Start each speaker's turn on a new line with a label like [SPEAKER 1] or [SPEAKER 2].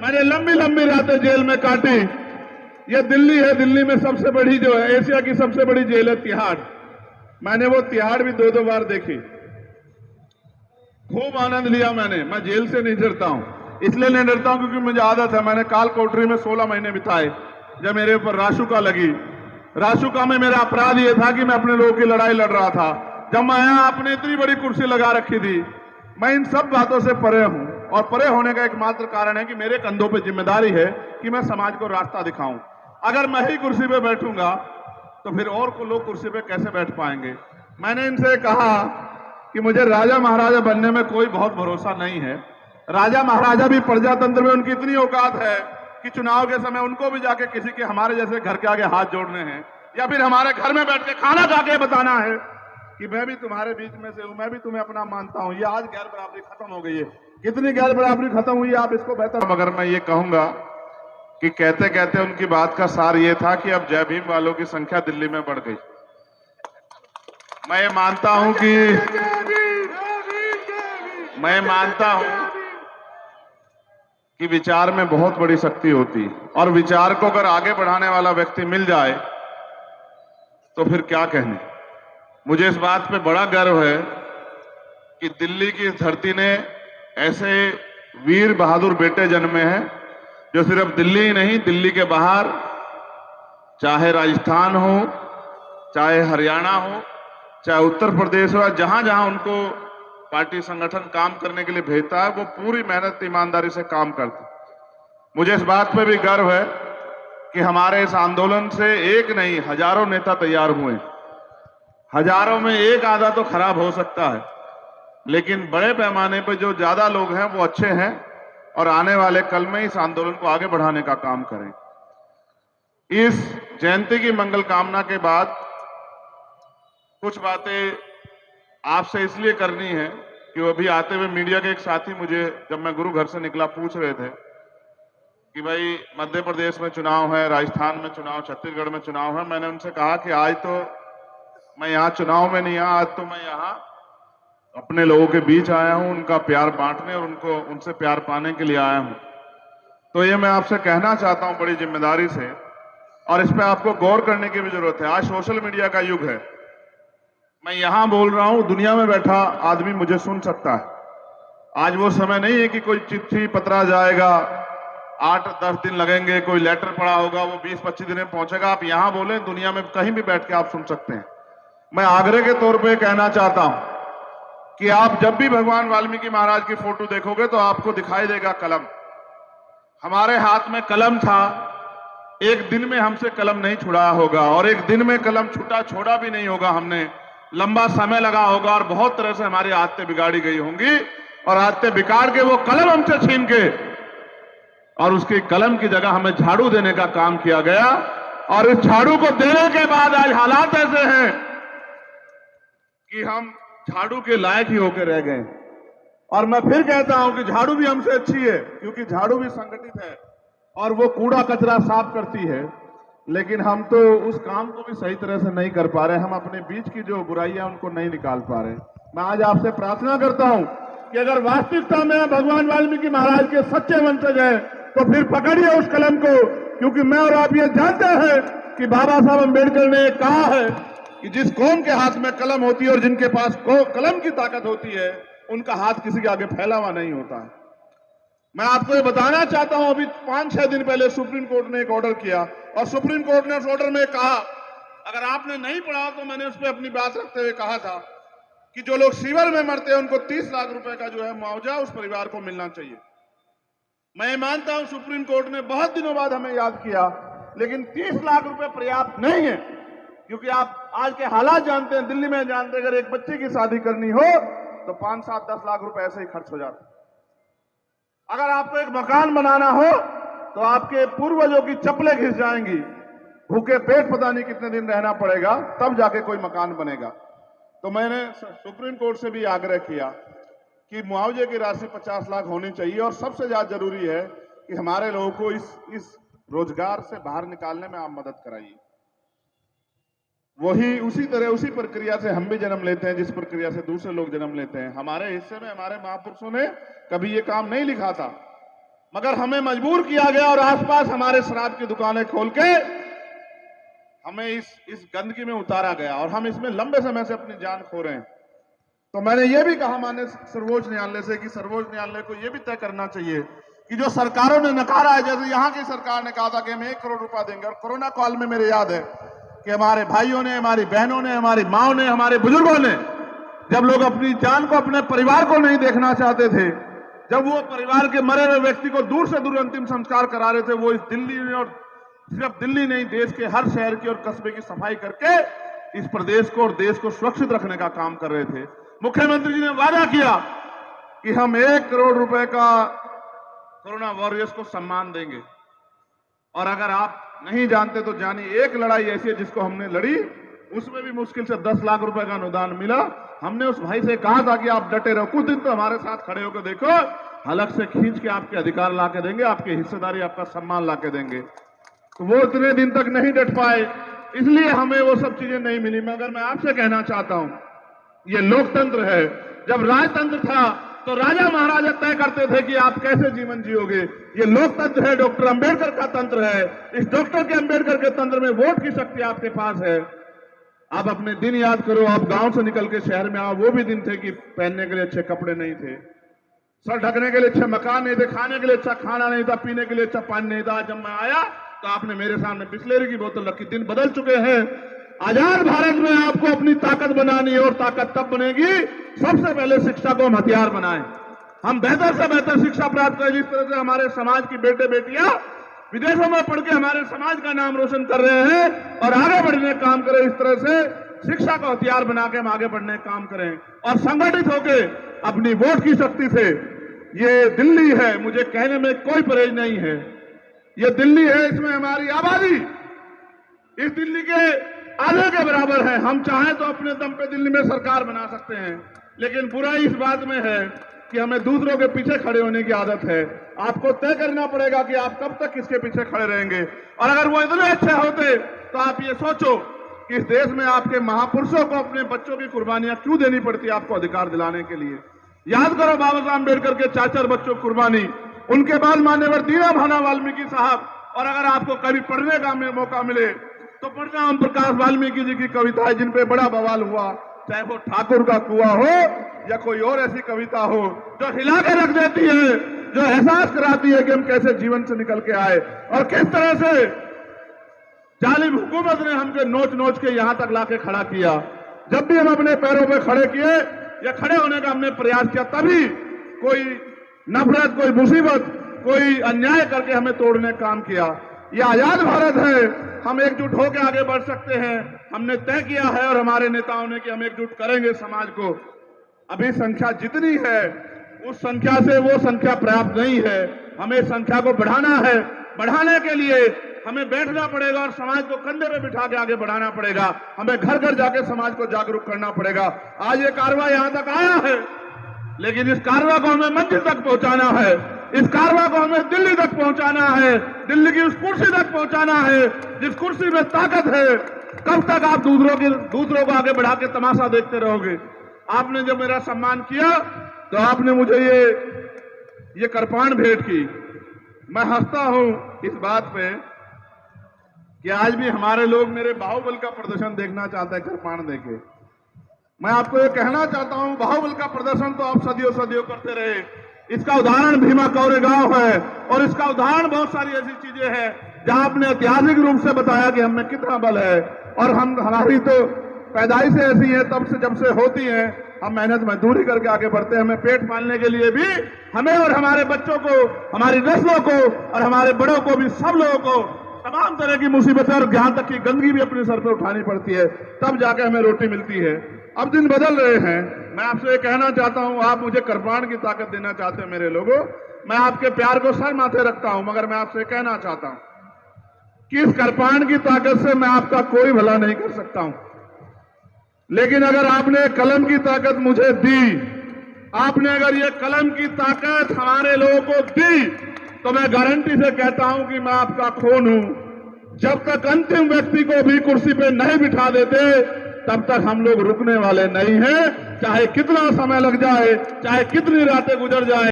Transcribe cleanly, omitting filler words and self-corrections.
[SPEAKER 1] मैंने लंबी लंबी रातें जेल में काटी। ये दिल्ली है, दिल्ली में सबसे बड़ी जो है, एशिया की सबसे बड़ी जेल है तिहाड़। मैंने वो तिहाड़ भी 2-2 बार देखी। खूब आनंद लिया मैंने। मैं जेल से नहीं डरता हूं, इसलिए नहीं डरता हूं क्योंकि मुझे आदत है। मैंने काल कोठरी में 16 महीने बिताए। जब मेरे ऊपर रासुका लगी, रासुका में मेरा अपराध यह था कि मैं अपने लोगों की लड़ाई लड़ रहा था। जब मैं यहां अपनी इतनी बड़ी कुर्सी लगा रखी थी। मैं इन सब बातों से परे हूं, और परे होने का एकमात्र कारण है कि मेरे कंधों पर जिम्मेदारी है कि मैं समाज को रास्ता दिखाऊं। अगर मैं ही कुर्सी पे बैठूंगा तो फिर और को लोग कुर्सी पे कैसे बैठ पाएंगे। मैंने इनसे कहा कि मुझे राजा महाराजा बनने में कोई बहुत भरोसा नहीं है। राजा महाराजा भी प्रजातंत्र में उनकी इतनी औकात है कि चुनाव के समय उनको भी जाके किसी के हमारे जैसे घर के आगे हाथ जोड़ने हैं, या फिर हमारे घर में बैठ के खाना खा के बताना है कि मैं भी तुम्हारे बीच में से हूं, मैं भी तुम्हें अपना मानता हूं। ये आज गैर बराबरी खत्म हो गई है। कितनी गैर बराबरी खत्म हुई आप इसको बेहतर। मगर मैं ये कहूंगा कि कहते कहते उनकी बात का सार ये था कि अब जय भीम वालों की संख्या दिल्ली में बढ़ गई। मैं मानता हूं कि विचार में बहुत बड़ी शक्ति होती है, और विचार को अगर आगे बढ़ाने वाला व्यक्ति मिल जाए तो फिर क्या कहने। मुझे इस बात पे बड़ा गर्व है कि दिल्ली की धरती ने ऐसे वीर बहादुर बेटे जन्मे हैं जो सिर्फ दिल्ली ही नहीं, दिल्ली के बाहर, चाहे राजस्थान हो, चाहे हरियाणा हो, चाहे उत्तर प्रदेश हो, जहां जहां उनको पार्टी संगठन काम करने के लिए भेजता है, वो पूरी मेहनत ईमानदारी से काम करते। मुझे इस बात पे भी गर्व है कि हमारे इस आंदोलन से एक नहीं, हजारों नेता तैयार हुए। हजारों में एक आधा तो खराब हो सकता है, लेकिन बड़े पैमाने पर जो ज्यादा लोग हैं वो अच्छे हैं, और आने वाले कल में इस आंदोलन को आगे बढ़ाने का काम करें। इस जयंती की मंगल कामना के बाद कुछ बातें आपसे इसलिए करनी है कि वो अभी आते हुए मीडिया के एक साथी मुझे, जब मैं गुरु घर से निकला, पूछ रहे थे कि भाई मध्य प्रदेश में चुनाव है, राजस्थान में चुनाव, छत्तीसगढ़ में चुनाव है। मैंने उनसे कहा कि आज तो मैं यहां चुनाव में नहीं आया, आज तो मैं यहां अपने लोगों के बीच आया हूं, उनका प्यार बांटने और उनसे प्यार पाने के लिए आया हूं। तो ये मैं आपसे कहना चाहता हूं बड़ी जिम्मेदारी से, और इस पर आपको गौर करने की भी जरूरत है। आज सोशल मीडिया का युग है। मैं यहां बोल रहा हूं, दुनिया में बैठा आदमी मुझे सुन सकता है। आज वो समय नहीं है कि कोई चिट्ठी पत्रा जाएगा, 8-10 दिन लगेंगे, कोई लेटर पड़ा होगा वो 20-25 दिन में पहुंचेगा। आप यहां बोले, दुनिया में कहीं भी बैठ के आप सुन सकते हैं। मैं आग्रह के तौर पे कहना चाहता हूं कि आप जब भी भगवान वाल्मीकि महाराज की फोटो देखोगे तो आपको दिखाई देगा कलम। हमारे हाथ में कलम था, एक दिन में हमसे कलम नहीं छुड़ाया होगा, और एक दिन में कलम छोड़ा भी नहीं होगा हमने। लंबा समय लगा होगा, और बहुत तरह से हमारी आदतें बिगाड़ी गई होंगी, और आदतें बिगाड़ के वो कलम हमसे छीन के और उसकी कलम की जगह हमें झाड़ू देने का काम किया गया। और इस झाड़ू को देने के बाद आज हालात ऐसे हैं कि हम झाड़ू के लायक ही होकर रह गए। और मैं फिर कहता हूं कि झाड़ू भी हमसे अच्छी है, क्योंकि झाड़ू भी संगठित है और वो कूड़ा कचरा साफ करती है, लेकिन हम तो उस काम को भी सही तरह से नहीं कर पा रहे। हम अपने बीच की जो बुराइयां उनको नहीं निकाल पा रहे। मैं आज आपसे प्रार्थना करता हूं कि अगर वास्तविकता में भगवान वाल्मीकि महाराज के सच्चे वंशज हैं तो फिर पकड़िए उस कलम को, क्योंकि मैं और आप ये जानते हैं कि बाबा साहब अम्बेडकर ने कहा है कि जिस कौम के हाथ में कलम होती है और जिनके पास कलम की ताकत होती है, उनका हाथ किसी के आगे फैला हुआ नहीं होता है। मैं आपको ये बताना चाहता हूं, अभी 5-6 दिन पहले सुप्रीम कोर्ट ने एक ऑर्डर किया, और सुप्रीम कोर्ट ने उस ऑर्डर में कहा, अगर आपने नहीं पढ़ा तो मैंने उस पर अपनी बात रखते हुए कहा था कि जो लोग सीवर में मरते हैं उनको 30 लाख रुपए का जो है मुआवजा उस परिवार को मिलना चाहिए। मैं मानता हूं सुप्रीम कोर्ट ने बहुत दिनों बाद हमें याद किया, लेकिन 30 लाख रुपए पर्याप्त नहीं है, क्योंकि आप आज के हालात जानते हैं। दिल्ली में जानते हैं, अगर एक बच्चे की शादी करनी हो तो 5-7-10 लाख रुपए ऐसे ही खर्च हो जाते। अगर आपको एक मकान बनाना हो तो आपके पूर्वजों की चप्पलें घिस जाएंगी, भूखे पेट पता नहीं कितने दिन रहना पड़ेगा, तब जाके कोई मकान बनेगा। तो मैंने सुप्रीम कोर्ट से भी आग्रह किया कि मुआवजे की राशि 50 लाख होनी चाहिए, और सबसे ज्यादा जरूरी है कि हमारे लोगों को इस रोजगार से बाहर निकालने में आप मदद कराइए। वही उसी प्रक्रिया से हम भी जन्म लेते हैं जिस प्रक्रिया से दूसरे लोग जन्म लेते हैं। हमारे हिस्से में हमारे महापुरुषों ने कभी ये काम नहीं लिखा था। मगर हमें मजबूर किया गया और आसपास हमारे शराब की दुकानें खोल के हमें इस गंदगी में उतारा गया और हम इसमें लंबे समय से अपनी जान खो रहे हैं। तो मैंने ये भी कहा माननीय सर्वोच्च न्यायालय से कि सर्वोच्च न्यायालय को यह भी तय करना चाहिए कि जो सरकारों ने नकारा है, जैसे यहाँ की सरकार ने कहा था कि हम 1 करोड़ रुपया देंगे, और कोरोना काल में मेरे याद है कि हमारे भाइयों ने, हमारी बहनों ने, हमारी माओ ने, हमारे बुजुर्गों ने, जब लोग अपनी जान को, अपने परिवार को नहीं देखना चाहते थे, जब वो परिवार के मरे हुए व्यक्ति को दूर से दूर अंतिम संस्कार करा रहे थे, वो इस दिल्ली में, और सिर्फ दिल्ली नहीं, देश के हर शहर की और कस्बे की सफाई करके इस प्रदेश को और देश को सुरक्षित रखने का काम कर रहे थे। मुख्यमंत्री जी ने वादा किया कि हम 1 करोड़ रुपए का कोरोना वॉरियर्स को सम्मान देंगे, और अगर आप नहीं जानते तो जानिए, एक लड़ाई ऐसी है जिसको हमने लड़ी, उसमें भी मुश्किल से 10 लाख रुपए का अनुदान मिला। हमने उस भाई से कहा था कि आप डटे रहो, कुछ दिन तो हमारे साथ खड़े होकर देखो, हलक से खींच के आपके अधिकार ला के देंगे, आपकी हिस्सेदारी, आपका सम्मान ला के देंगे। तो वो इतने दिन तक नहीं डट पाए, इसलिए हमें वो सब चीजें नहीं मिली। मगर मैं आपसे कहना चाहता हूं, ये लोकतंत्र है। जब राजतंत्र था तो राजा महाराजा तय करते थे कि आप कैसे जीवन जियोगे। ये लोकतंत्र है, डॉक्टर अंबेडकर का तंत्र है। इस डॉक्टर के अंबेडकर के तंत्र में वोट की शक्ति आपके पास है। आप अपने दिन याद करो, आप गांव से निकल के शहर में आओ, वो भी दिन थे कि पहनने के लिए अच्छे कपड़े नहीं थे, सर ढकने के लिए अच्छे मकान नहीं थे, खाने के लिए अच्छा खाना नहीं था, पीने के लिए अच्छा पानी नहीं था। जब मैं आया तो आपने मेरे सामने बिस्लेरी की बोतल रखी। दिन बदल चुके हैं। आजाद भारत में आपको अपनी ताकत बनानी है, और ताकत तब बनेगी सबसे पहले शिक्षा को हम हथियार बनाएं। हम बेहतर से बेहतर शिक्षा प्राप्त करें, जिस तरह से हमारे समाज की बेटे बेटियां विदेशों में पढ़ के हमारे समाज का नाम रोशन कर रहे हैं और आगे बढ़ने का काम करें। इस तरह से शिक्षा को हथियार बना के हम आगे बढ़ने का काम करें और संगठित होकर अपनी वोट की शक्ति से। ये दिल्ली है, मुझे कहने में कोई परहेज नहीं है, ये दिल्ली है, इसमें हमारी आबादी इस दिल्ली के आधे के बराबर है। हम चाहें तो अपने दम पे दिल्ली में सरकार बना सकते हैं, लेकिन बुराई इस बात में है कि हमें दूसरों के पीछे खड़े होने की आदत है। आपको तय करना पड़ेगा कि आप कब तक किसके पीछे खड़े रहेंगे। और अगर वो इतने अच्छे होते तो आप ये सोचो कि इस देश में आपके महापुरुषों को अपने बच्चों की कुर्बानियां क्यों देनी पड़ती आपको अधिकार दिलाने के लिए। याद करो बाबा साहब अम्बेडकर के 4 बच्चों की कुर्बानी, उनके बाद मान्यवर दीना भाना वाल्मीकि साहब। और अगर आपको कभी पढ़ने का मौका मिले तो पढ़ना ओम प्रकाश वाल्मीकि जी की कविताएं, जिन पे बड़ा बवाल हुआ, चाहे वो ठाकुर का कुआं हो या कोई और ऐसी कविता हो जो हिला के रख देती है, जो एहसास कराती है कि हम कैसे जीवन से निकल के आए और किस तरह से जालिम हुकूमत ने हमको नोच नोच के यहां तक लाके खड़ा किया। जब भी हम अपने पैरों पे खड़े किए या खड़े होने का हमने प्रयास किया, तभी कोई नफरत, कोई मुसीबत, कोई अन्याय करके हमें तोड़ने का काम किया। यह आजाद भारत है, हम एकजुट होकर आगे बढ़ सकते हैं। हमने तय किया है और हमारे नेताओं ने कि हम एकजुट करेंगे समाज को। अभी संख्या जितनी है उस संख्या से वो संख्या पर्याप्त नहीं है, हमें संख्या को बढ़ाना है। बढ़ाने के लिए हमें बैठना पड़ेगा और समाज को कंधे पे बिठा के आगे बढ़ाना पड़ेगा। हमें घर घर जाके समाज को जागरूक करना पड़ेगा। आज ये कारवां यहां तक आया है, लेकिन इस कारवां को हमें मंजिल तक पहुंचाना है। इस कारवां को हमें दिल्ली तक पहुंचाना है, दिल्ली की उस कुर्सी तक पहुंचाना है जिस कुर्सी में ताकत है। कब तक आप दूसरों को आगे बढ़ा के तमाशा देखते रहोगे। आपने जब मेरा सम्मान किया तो आपने मुझे ये कृपाण भेंट की। मैं हंसता हूं इस बात पे कि आज भी हमारे लोग मेरे बाहुबल का प्रदर्शन देखना चाहते हैं कृपाण देके। मैं आपको ये कहना चाहता हूं, बाहुबल का प्रदर्शन तो आप सदियों सदियों करते रहे। इसका उदाहरण भीमा कोरेगांव है और इसका उदाहरण बहुत सारी ऐसी चीजें हैं जहां आपने ऐतिहासिक रूप से बताया कि हमें कितना बल है। और हमारी तो पैदाइश ऐसी है, तब से जब से होती है हम मेहनत मजदूरी करके आगे बढ़ते हैं। हमें पेट पालने के लिए भी हमें और हमारे बच्चों को, हमारी नस्लों को और हमारे बड़ों को भी, सब लोगों को तमाम तरह की मुसीबतें और यहां तक की गंदगी भी अपने सर पे उठानी पड़ती है, तब जाके हमें रोटी मिलती है। अब दिन बदल रहे हैं। मैं आपसे ये कहना चाहता हूं, आप मुझे कृपाण की ताकत देना चाहते हैं मेरे लोगों, मैं आपके प्यार को सर माथे रखता हूं, मगर मैं आपसे कहना चाहता हूं कि इस कृपाण की ताकत से मैं आपका कोई भला नहीं कर सकता हूं। लेकिन अगर आपने कलम की ताकत मुझे दी, आपने अगर ये कलम की ताकत हमारे लोगों को दी, तो मैं गारंटी से कहता हूं कि मैं आपका खून हूं। जब तक अंतिम व्यक्ति को भी कुर्सी पे नहीं बिठा देते, तब तक हम लोग रुकने वाले नहीं हैं। चाहे कितना समय लग जाए, चाहे कितनी रातें गुजर जाए।